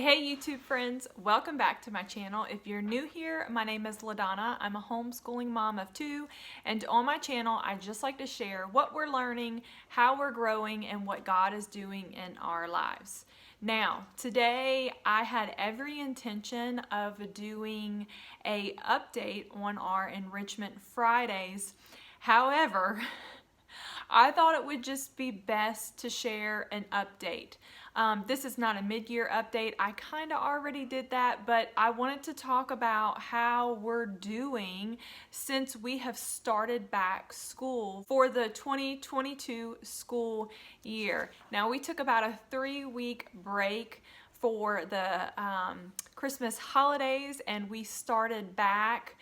Hey YouTube friends, welcome back to my channel. If you're new here, my name is LaDonna. I'm a homeschooling mom of two, and on my channel I just like to share what we're learning, how we're growing, and what God is doing in our lives. Now, today I had every intention of doing a update on our Enrichment Fridays. However, I thought it would just be best to share an update. This is not a mid-year update. I kind of already did that, but I wanted to talk about how we're doing since we have started back school for the 2022 school year. Now, we took about a 3-week break for the Christmas holidays, and we started back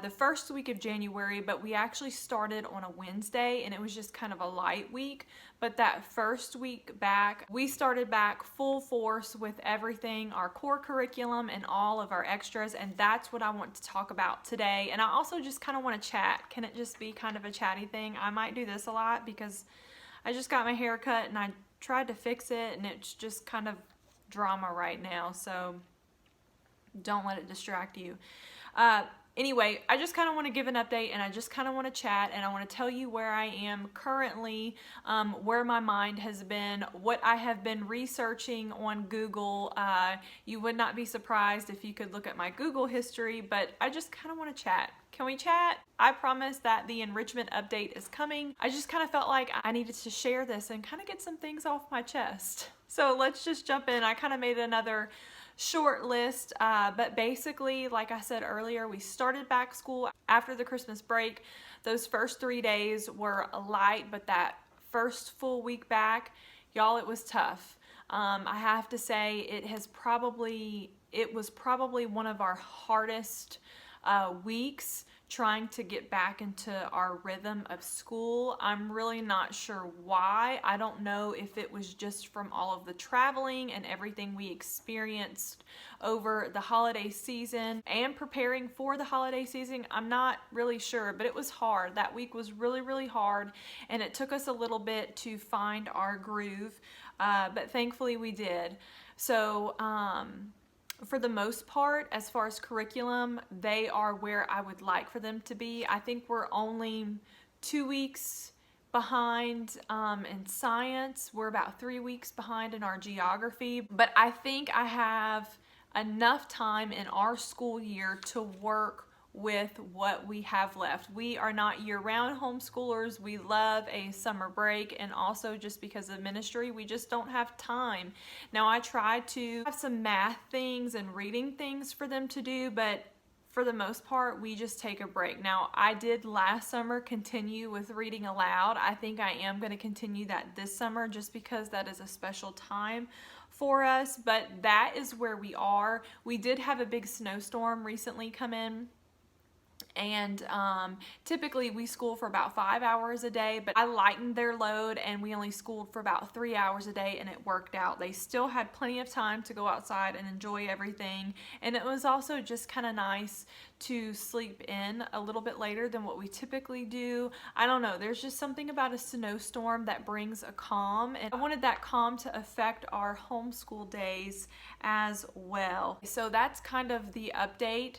the first week of January, but we actually started on a Wednesday, and it was just kind of a light week. But that first week back, we started back full force with everything, our core curriculum and all of our extras, and that's what I want to talk about today. And I also just kind of want to chat. Can it just be kind of a chatty thing? I might do this a lot because I just got my hair cut and I tried to fix it, and it's just kind of drama right now, so don't let it distract you. Anyway, I just kind of want to give an update, and I just kind of want to chat, and I want to tell you where I am currently, where my mind has been, what I have been researching on Google. You would not be surprised if you could look at my Google history, but I just kind of want to chat. Can we chat? I promise that the enrichment update is coming. I just kind of felt like I needed to share this and kind of get some things off my chest. So let's just jump in. I kind of made another short list, but basically, like I said earlier, we started back school after the Christmas break. Those first 3 days were light, but that first full week back, y'all, it was tough. I have to say it was probably one of our hardest weeks trying to get back into our rhythm of school. I'm really not sure why. I don't know if it was just from all of the traveling and everything we experienced over the holiday season and preparing for the holiday season. I'm not really sure, but it was hard. That week was really, really hard, and it took us a little bit to find our groove, but thankfully we did. So, for the most part, as far as curriculum, they are where I would like for them to be. I think we're only 2 weeks behind in science. We're about 3 weeks behind in our geography, but I think I have enough time in our school year to work with what we have left. We are not year-round homeschoolers. We love a summer break, and also just because of ministry, we just don't have time. Now, I try to have some math things and reading things for them to do, but for the most part, we just take a break. Now, I did last summer continue with reading aloud. I think I am going to continue that this summer just because that is a special time for us, but that is where we are. We did have a big snowstorm recently come in, and typically we school for about 5 hours a day, but I lightened their load and we only schooled for about 3 hours a day, and it worked out. They still had plenty of time to go outside and enjoy everything, and it was also just kind of nice to sleep in a little bit later than what we typically do. I don't know, there's just something about a snowstorm that brings a calm, and I wanted that calm to affect our homeschool days as well. So that's kind of the update.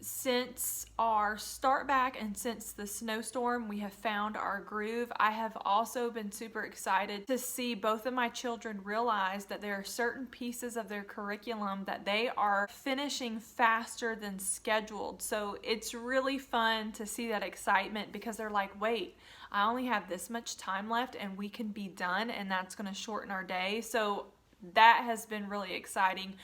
Since our start back and since the snowstorm, we have found our groove. I have also been super excited to see both of my children realize that there are certain pieces of their curriculum that they are finishing faster than scheduled. So it's really fun to see that excitement because they're like, wait, I only have this much time left and we can be done, and that's going to shorten our day. So that has been really exciting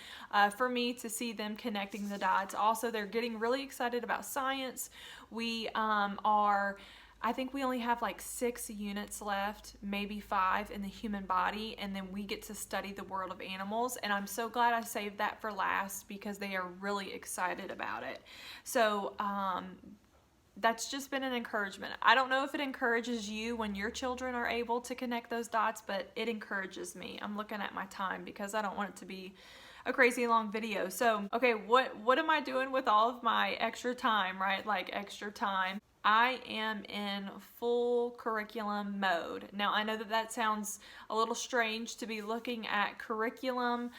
for me to see them connecting the dots. Also, they're getting really excited about science. We I think we only have like 6 units left, maybe 5 in the human body, and then we get to study the world of animals, and I'm so glad I saved that for last because they are really excited about it. So that's just been an encouragement. I don't know if it encourages you when your children are able to connect those dots, but it encourages me. I'm looking at my time because I don't want it to be a crazy long video. So, okay, what am I doing with all of my extra time, right? Like extra time. I am in full curriculum mode. Now, I know that that sounds a little strange to be looking at curriculum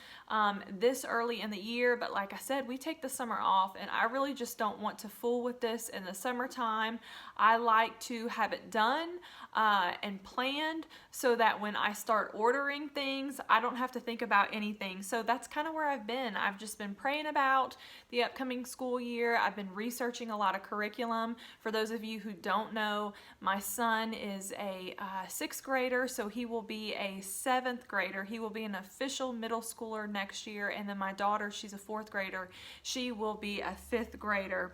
this early in the year, but like I said, we take the summer off, and I really just don't want to fool with this in the summertime. I like to have it done and planned so that when I start ordering things, I don't have to think about anything. So that's kind of where I've been. I've just been praying about the upcoming school year. I've been researching a lot of curriculum. For those of you who don't know, my son is a 6th grader, so he will be a 7th grader. He will be an official middle schooler next year, and then my daughter, she's a 4th grader. She will be a 5th grader.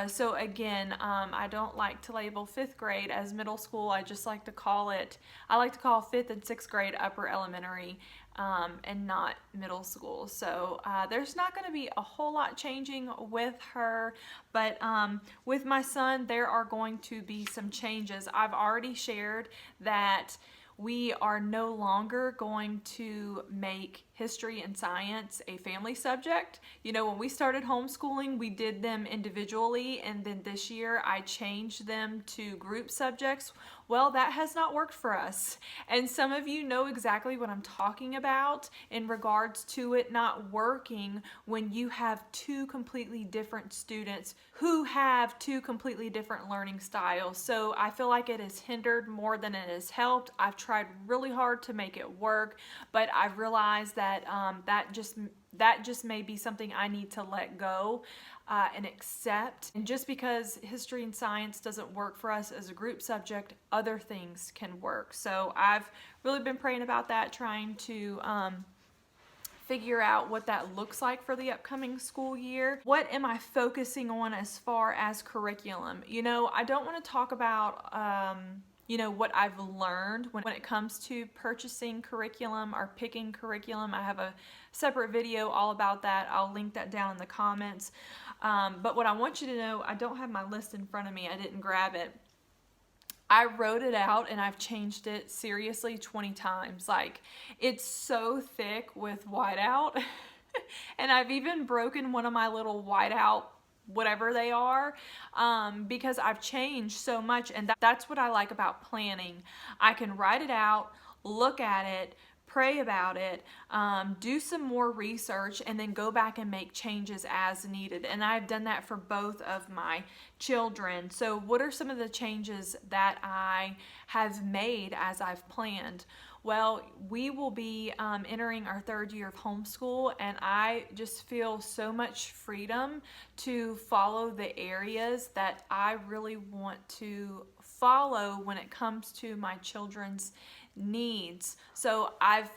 So again, I don't like to label 5th grade as middle school. I just like to call it, I like to call 5th and 6th grade upper elementary, and not middle school. So there's not going to be a whole lot changing with her, but with my son, there are going to be some changes. I've already shared that we are no longer going to make history and science a family subject. You know, when we started homeschooling, we did them individually, and then this year I changed them to group subjects. Well, that has not worked for us. And some of you know exactly what I'm talking about in regards to it not working when you have two completely different students who have two completely different learning styles. So I feel like it has hindered more than it has helped. I've tried really hard to make it work, but I've realized that that just may be something I need to let go and accept. And just because history and science doesn't work for us as a group subject, other things can work. So I've really been praying about that, trying to figure out what that looks like for the upcoming school year. What am I focusing on as far as curriculum? You know, I don't want to talk about you know, what I've learned when it comes to purchasing curriculum or picking curriculum. I have a separate video all about that. I'll link that down in the comments. But what I want you to know, I don't have my list in front of me. I didn't grab it. I wrote it out and I've changed it seriously 20 times. Like, it's so thick with whiteout. And I've even broken one of my little whiteout whatever they are, because I've changed so much, and that's what I like about planning. I can write it out, look at it, pray about it, do some more research, and then go back and make changes as needed. And I've done that for both of my children. So what are some of the changes that I have made as I've planned? Well, we will be entering our 3rd year of homeschool, and I just feel so much freedom to follow the areas that I really want to follow when it comes to my children's needs. So I've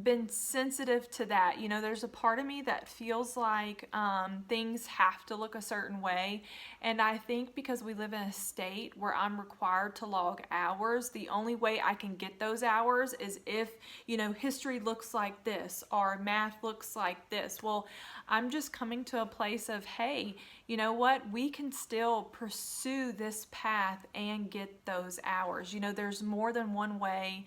been sensitive to that. You know, there's a part of me that feels like things have to look a certain way, and I think because we live in a state where I'm required to log hours, the only way I can get those hours is if, you know, history looks like this or math looks like this. Well, I'm just coming to a place of, hey, you know what, we can still pursue this path and get those hours. You know, there's more than one way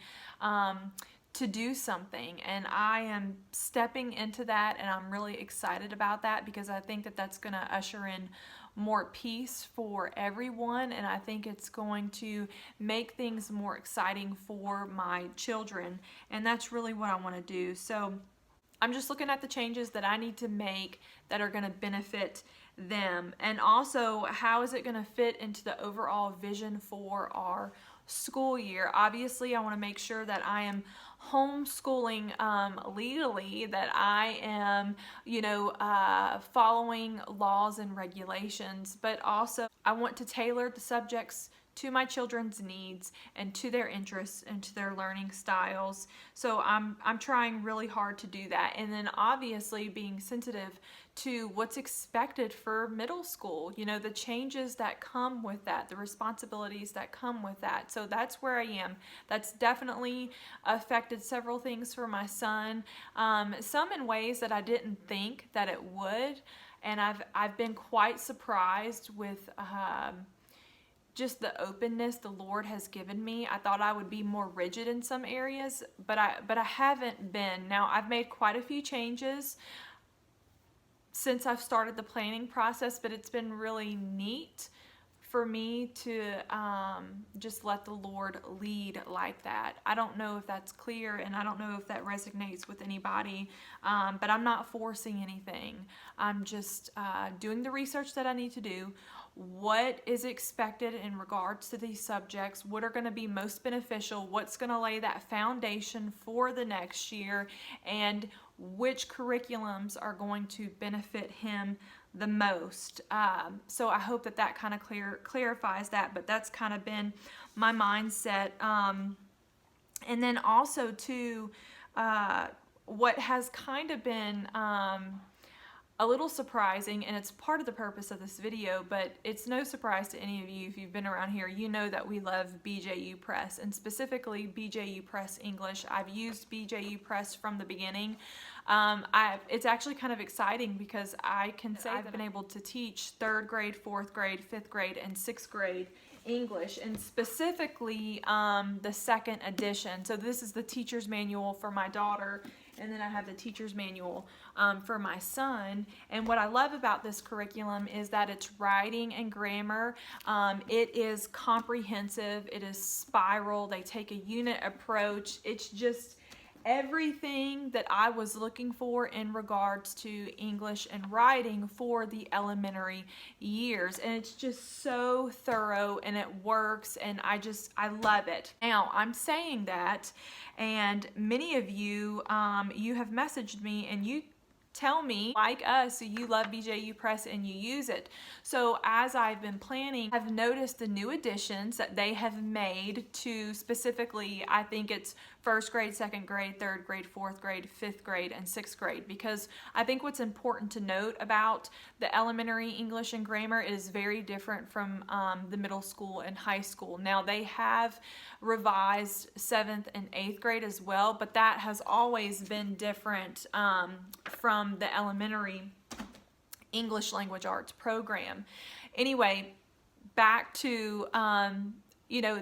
to do something, and I am stepping into that, and I'm really excited about that because I think that that's going to usher in more peace for everyone, and I think it's going to make things more exciting for my children, and that's really what I want to do. So I'm just looking at the changes that I need to make that are going to benefit them, and also how is it going to fit into the overall vision for our school year. Obviously, I want to make sure that I am homeschooling legally, that I am, you know, following laws and regulations, but also I want to tailor the subjects to my children's needs and to their interests and to their learning styles. So I'm trying really hard to do that. And then obviously being sensitive to what's expected for middle school, you know, the changes that come with that, the responsibilities that come with that. So that's where I am. That's definitely affected several things for my son, some in ways that I didn't think that it would. And I've been quite surprised with just the openness the Lord has given me. I thought I would be more rigid in some areas, but I haven't been. Now, I've made quite a few changes since I've started the planning process, but it's been really neat for me to just let the Lord lead like that. I don't know if that's clear, and I don't know if that resonates with anybody, but I'm not forcing anything. I'm just doing the research that I need to do. What is expected in regards to these subjects? What are going to be most beneficial? What's going to lay that foundation for the next year? And which curriculums are going to benefit him the most? So I hope that that kind of clarifies that, but that's kind of been my mindset. And then also too, what has kind of been a little surprising, and it's part of the purpose of this video, but it's no surprise to any of you if you've been around here. You know that we love BJU Press, and specifically BJU Press English. I've used BJU Press from the beginning. It's actually kind of exciting because I can say I've been able to teach 3rd grade, 4th grade, 5th grade, and 6th grade English, and specifically the 2nd edition. So this is the teacher's manual for my daughter, and then I have the teacher's manual for my son. And what I love about this curriculum is that it's writing and grammar. It is comprehensive. It is spiral. They take a unit approach. It's just everything that I was looking for in regards to English and writing for the elementary years, and it's just so thorough and it works, and I love it. Now I'm saying that, and many of you you have messaged me and you tell me, like us, you love BJU Press and you use it. So as I've been planning, I've noticed the new additions that they have made to specifically, I think it's 1st grade, 2nd grade, 3rd grade, 4th grade, 5th grade, and 6th grade, because I think what's important to note about the elementary English and grammar is very different from the middle school and high school. Now they have revised 7th and 8th grade as well, but that has always been different from the elementary English language arts program. Anyway, back to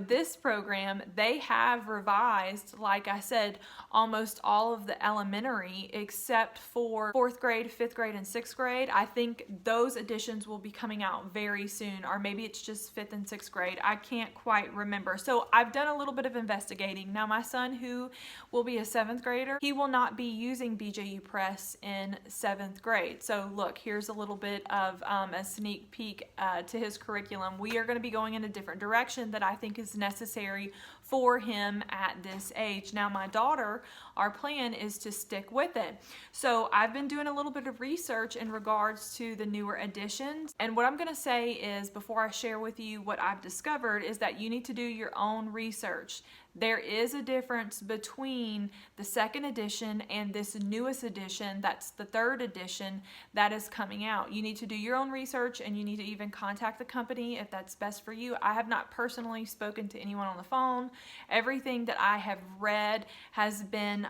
this program, they have revised, like I said, almost all of the elementary except for 4th grade, 5th grade, and 6th grade. I think those additions will be coming out very soon, or maybe it's just 5th and 6th grade. I can't quite remember. So I've done a little bit of investigating. Now my son, who will be a 7th grader, he will not be using BJU Press in 7th grade. So look, here's a little bit of a sneak peek to his curriculum. We are going to be going in a different direction that I think is necessary for him at this age. Now my daughter, our plan is to stick with it. So I've been doing a little bit of research in regards to the newer editions, and what I'm going to say is, before I share with you what I've discovered, is that you need to do your own research. There is a difference between the 2nd edition and this newest edition, that's the 3rd edition that is coming out. You need to do your own research, and you need to even contact the company if that's best for you. I have not personally spoken to anyone on the phone. Everything that I have read has been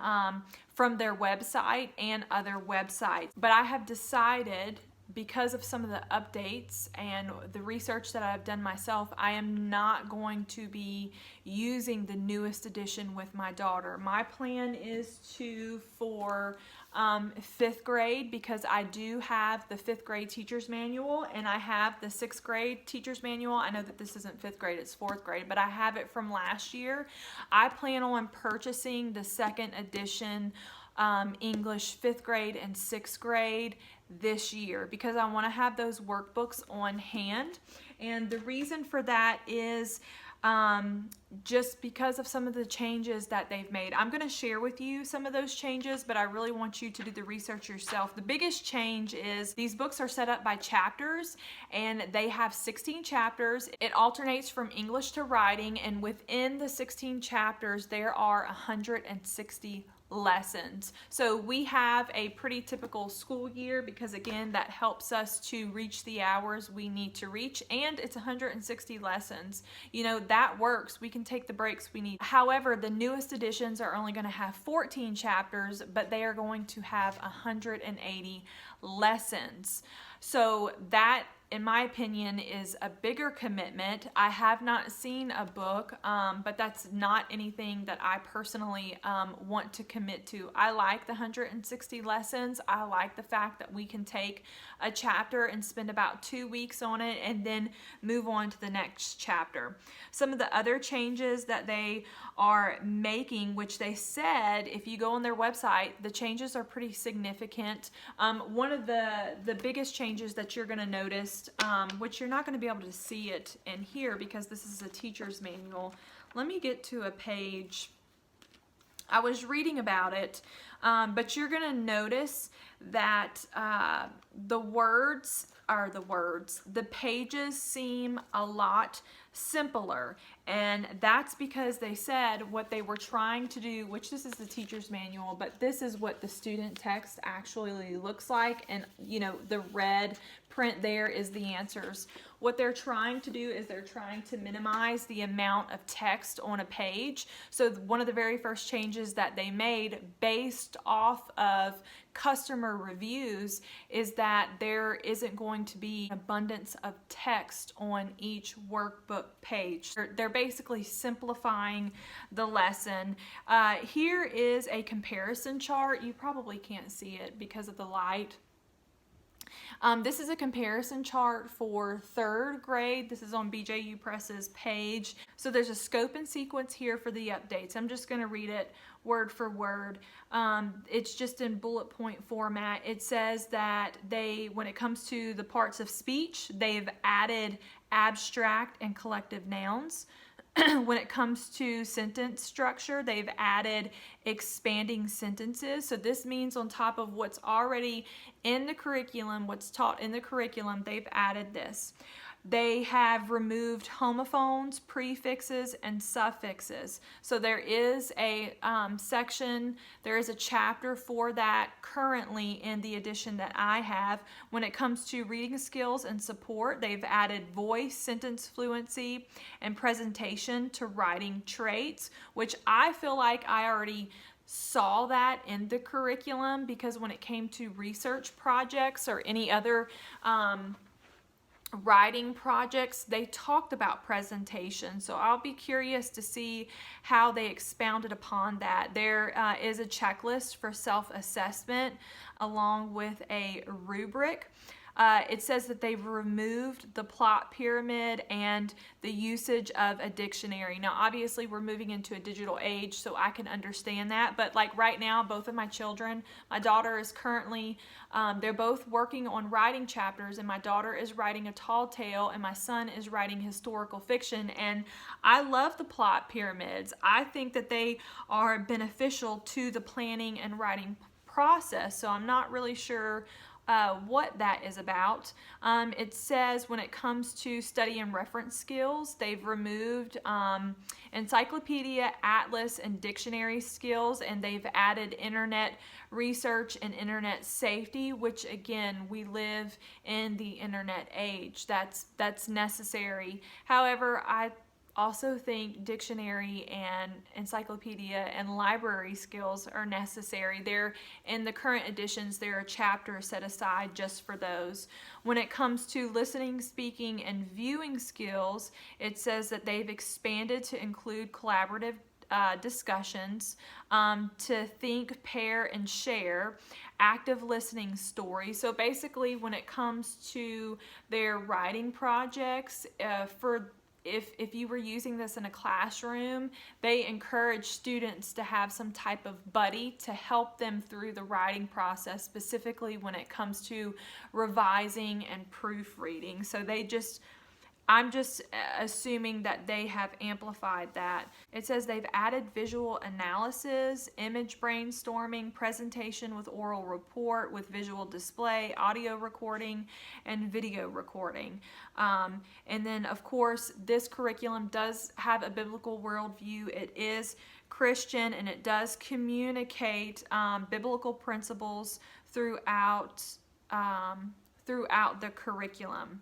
from their website and other websites. But I have decided, because of some of the updates and the research that I've done myself, I am not going to be using the newest edition with my daughter. My plan is for 5th grade, because I do have the 5th grade teacher's manual and I have the 6th grade teacher's manual. I know that this isn't 5th grade, it's 4th grade, but I have it from last year. I plan on purchasing the 2nd edition English 5th grade and 6th grade this year, because I want to have those workbooks on hand. And the reason for that is just because of some of the changes that they've made. I'm going to share with you some of those changes, but I really want you to do the research yourself. The biggest change is these books are set up by chapters, and they have 16 chapters. It alternates from English to writing, and within the 16 chapters there are 160 lessons. So we have a pretty typical school year, because again, that helps us to reach the hours we need to reach, and it's 160 lessons. You know, that works. We can take the breaks we need. However, the newest editions are only going to have 14 chapters, but they are going to have 180 lessons. So that in my opinion, is a bigger commitment. I have not seen a book, but that's not anything that I personally want to commit to. I like the 160 lessons. I like the fact that we can take a chapter and spend about 2 weeks on it and then move on to the next chapter. Some of the other changes that they are making, which they said, if you go on their website, the changes are pretty significant. One of the biggest changes that you're going to notice, which you're not going to be able to see it in here because this is a teacher's manual. Let me get to a page. I was reading about it, but you're going to notice that the pages seem a lot simpler, and that's because they said what they were trying to do, which this is the teacher's manual, but this is what the student text actually looks like, and you know, the red print there is the answers. What they're trying to do is they're trying to minimize the amount of text on a page. So one of the very first changes that they made based off of customer reviews is that there isn't going to be an abundance of text on each workbook page. They're basically simplifying the lesson. Here is a comparison chart. You probably can't see it because of the light. This is a comparison chart for 3rd grade. This is on BJU Press's page. So there's a scope and sequence here for the updates. I'm just going to read it word for word. It's just in bullet point format. It says that when it comes to the parts of speech, they've added abstract and collective nouns. When it comes to sentence structure, they've added expanding sentences. So this means on top of what's already in the curriculum, what's taught in the curriculum, they've added this. They have removed homophones, prefixes, and suffixes. So there is a section, there is a chapter for that currently in the edition that I have. When it comes to reading skills and support, they've added voice, sentence fluency, and presentation to writing traits, which I feel like I already saw that in the curriculum, because when it came to research projects or any other writing projects, they talked about presentation. So I'll be curious to see how they expounded upon that. There is a checklist for self-assessment along with a rubric. It says that they've removed the plot pyramid and the usage of a dictionary. Now, obviously, we're moving into a digital age, so I can understand that. But like right now, both of my children, my daughter is currently, they're both working on writing chapters, and my daughter is writing a tall tale, and my son is writing historical fiction. And I love the plot pyramids. I think that they are beneficial to the planning and writing process. So I'm not really sure what that is about. It says when it comes to study and reference skills, they've removed encyclopedia, atlas, and dictionary skills, and they've added internet research and internet safety, which again, we live in the internet age. That's necessary. However, I also think dictionary and encyclopedia and library skills are necessary. In the current editions, there are chapters set aside just for those. When it comes to listening, speaking, and viewing skills, it says that they've expanded to include collaborative discussions, to think, pair, and share, active listening stories. So basically, when it comes to their writing projects, if you were using this in a classroom, they encourage students to have some type of buddy to help them through the writing process, specifically when it comes to revising and proofreading. So I'm just assuming that they have amplified that. It says they've added visual analysis, image brainstorming, presentation with oral report, with visual display, audio recording, and video recording. And then, of course, this curriculum does have a biblical worldview. It is Christian, and it does communicate biblical principles throughout the curriculum.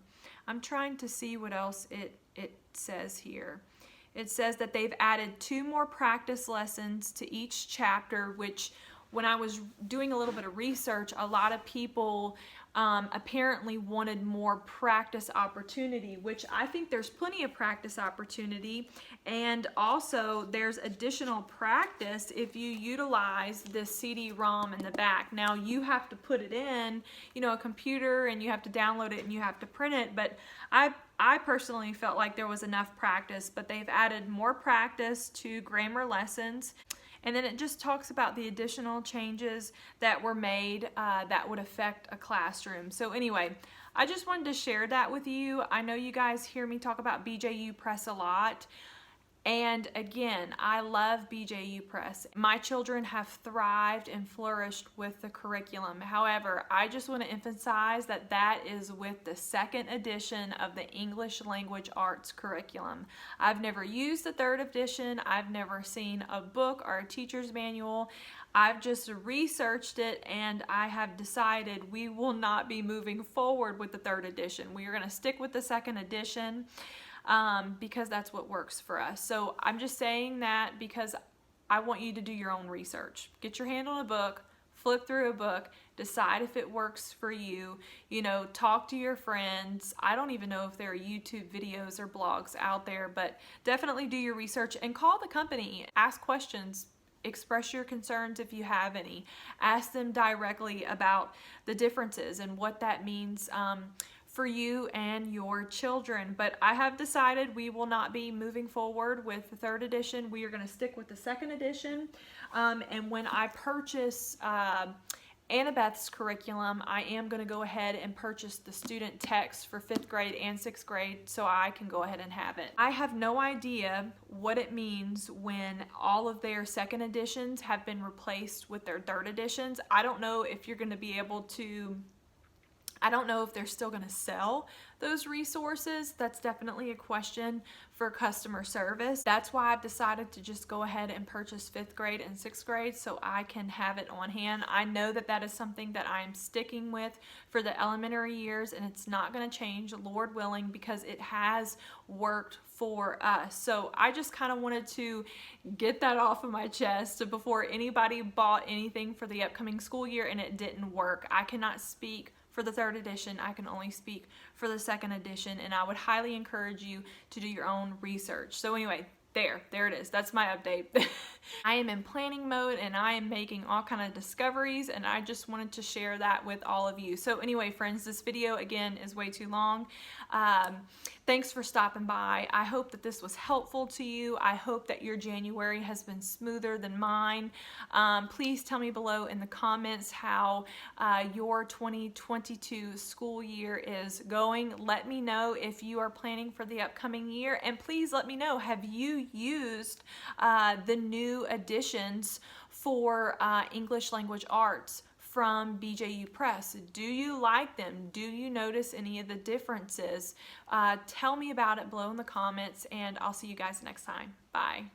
I'm trying to see what else it says here. It says that they've added 2 more practice lessons to each chapter, which when I was doing a little bit of research, a lot of people apparently wanted more practice opportunity, which I think there's plenty of practice opportunity, and also there's additional practice if you utilize this CD-ROM in the back. Now you have to put it in, you know, a computer, and you have to download it and you have to print it, but I personally felt like there was enough practice, but they've added more practice to grammar lessons. And then it just talks about the additional changes that were made that would affect a classroom. So anyway, I just wanted to share that with you. I know you guys hear me talk about BJU Press a lot. And again, I love BJU Press. My children have thrived and flourished with the curriculum. However, I just want to emphasize that that is with the second edition of the English Language Arts curriculum. I've never used the third edition. I've never seen a book or a teacher's manual. I've just researched it, and I have decided we will not be moving forward with the third edition. We are going to stick with the second edition. Because that's what works for us. So I'm just saying that because I want you to do your own research. Get your hand on a book, flip through a book, decide if it works for you, you know, talk to your friends. I don't even know if there are YouTube videos or blogs out there, but definitely do your research and call the company, ask questions. Express your concerns if you have any. Ask them directly about the differences and what that means for you and your children. But I have decided we will not be moving forward with the third edition. We are going to stick with the second edition. And when I purchase Annabeth's curriculum, I am going to go ahead and purchase the student text for 5th grade and 6th grade so I can go ahead and have it. I have no idea what it means when all of their second editions have been replaced with their third editions. I don't know if you're going to be able to, I don't know if they're still going to sell those resources. That's definitely a question for customer service. That's why I've decided to just go ahead and purchase 5th grade and 6th grade so I can have it on hand. I know that that is something that I'm sticking with for the elementary years, and it's not going to change, Lord willing, because it has worked for us. So I just kind of wanted to get that off of my chest before anybody bought anything for the upcoming school year and it didn't work. I cannot speak for the third edition. I can only speak for the second edition, and I would highly encourage you to do your own research. So anyway, there it is. That's my update. I am in planning mode, and I am making all kind of discoveries, and I just wanted to share that with all of you. So anyway, friends, this video again is way too long. Thanks for stopping by. I hope that this was helpful to you. I hope that your January has been smoother than mine. Please tell me below in the comments how your 2022 school year is going. Let me know if you are planning for the upcoming year, and please let me know, have you used the new additions for English Language Arts from BJU Press? Do you like them? Do you notice any of the differences? Tell me about it below in the comments, and I'll see you guys next time. Bye.